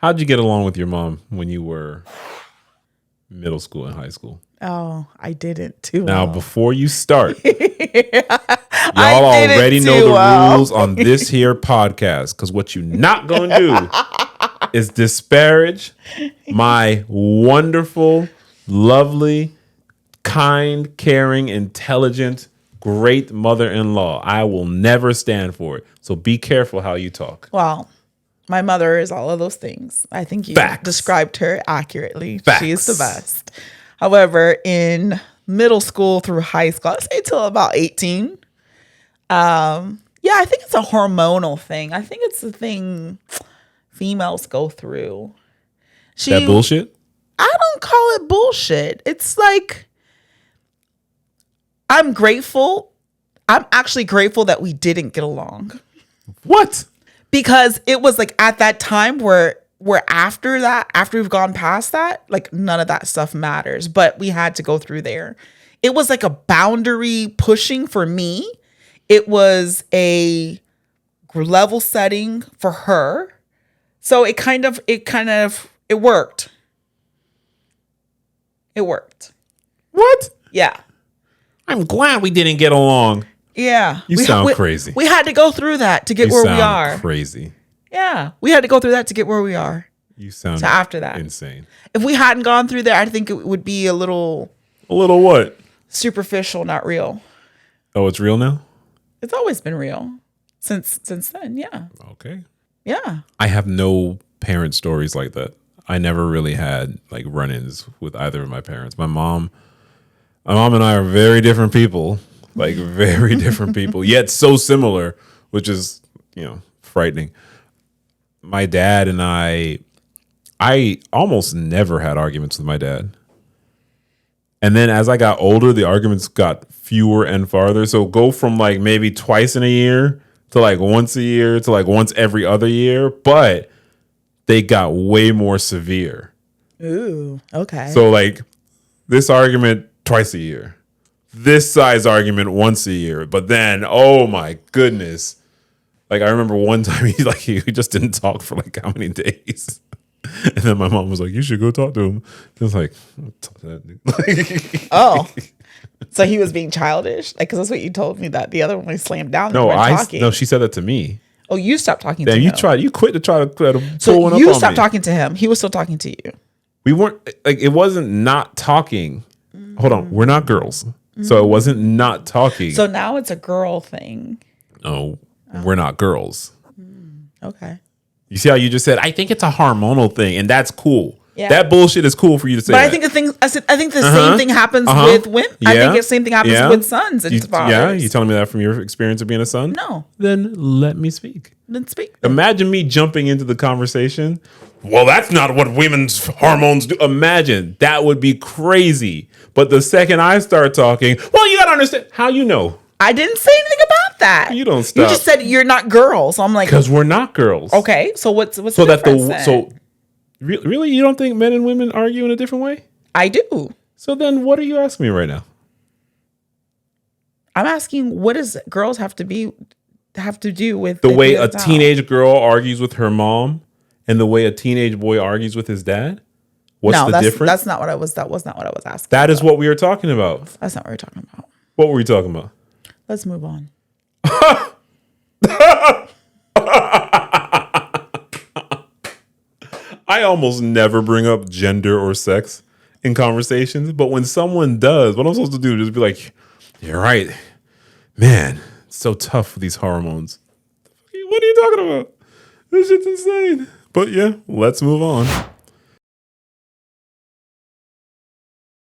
How'd you get along with your mom when you were middle school and high school? Oh, I didn't too Now, well. before you start, y'all I didn't already know too the well. rules on this here podcast. Because what you're not going to do is disparage my wonderful, lovely, kind, caring, intelligent, great mother-in-law. I will never stand for it. So be careful how you talk. Well, my mother is all of those things. I think you described her accurately. Facts. She is the best. However, in middle school through high school, I'd say till about 18. Yeah, I think it's a hormonal thing. I think it's a thing females go through. That bullshit? I don't call it bullshit. It's like, I'm grateful. I'm actually grateful that we didn't get along. What? Because it was like at that time where after that, after we've gone past that, like none of that stuff matters. But we had to go through there. It was like a boundary pushing for me. It was a level setting for her. So it worked. It worked. What? Yeah. I'm glad we didn't get along. Yeah. You sound crazy. We had to go through that to get where we are. Crazy. Yeah. We had to go through that to get where we are. You sound so after that. insane. If we hadn't gone through there, I think it would be a little what? Superficial, not real. Oh, it's real now? It's always been real. Since then, yeah. Okay. Yeah. I have no parent stories like that. I never really had like run-ins with either of my parents. My mom and I are very different people. Like very different people, yet so similar, which is, frightening. My dad and I almost never had arguments with my dad. And then as I got older, the arguments got fewer and farther. So go from like maybe twice in a year to like once a year to like once every other year. But they got way more severe. Ooh, okay. So like this argument twice a year. This size argument once a year, but then, oh my goodness. Like I remember one time he just didn't talk for like how many days. And then my mom was like, you should go talk to him. I was like, talk to that dude. Oh. So he was being childish? Like, because that's what you told me that the other one was slammed down. No, she said that to me. Oh, you stopped talking to him. You quit to try to pull one up on me. So you stopped talking to him. He was still talking to you. We weren't, like, it wasn't not talking. Hold on. We're not girls. So it wasn't not talking. So now it's a girl thing. No, we're not girls. Okay. You see how you just said, I think it's a hormonal thing, and that's cool. Yeah. That bullshit is cool for you to say. But I think the same thing happens with women. Yeah. I think the same thing happens with sons and fathers. Yeah, you telling me that from your experience of being a son? No. Then let me speak. Then speak. Imagine me jumping into the conversation. Well, that's not what women's hormones do. Imagine. That would be crazy. But the second I start talking, well, you got to understand. How you know? I didn't say anything about that. You don't stop. You just said you're not girls. So I'm like, because we're not girls. Okay, so what's so the difference then? So really, you don't think men and women argue in a different way? I do. So then, what are you asking me right now? I'm asking, what does girls have to do with the way a teenage girl argues with her mom, and the way a teenage boy argues with his dad? What's the difference? That was not what I was asking. That is what we were talking about. That's not what we're talking about. What were we talking about? Let's move on. I almost never bring up gender or sex in conversations, but when someone does, what I'm supposed to do is just be like, you're right. Man, it's so tough with these hormones. What are you talking about? This shit's insane. But yeah, let's move on.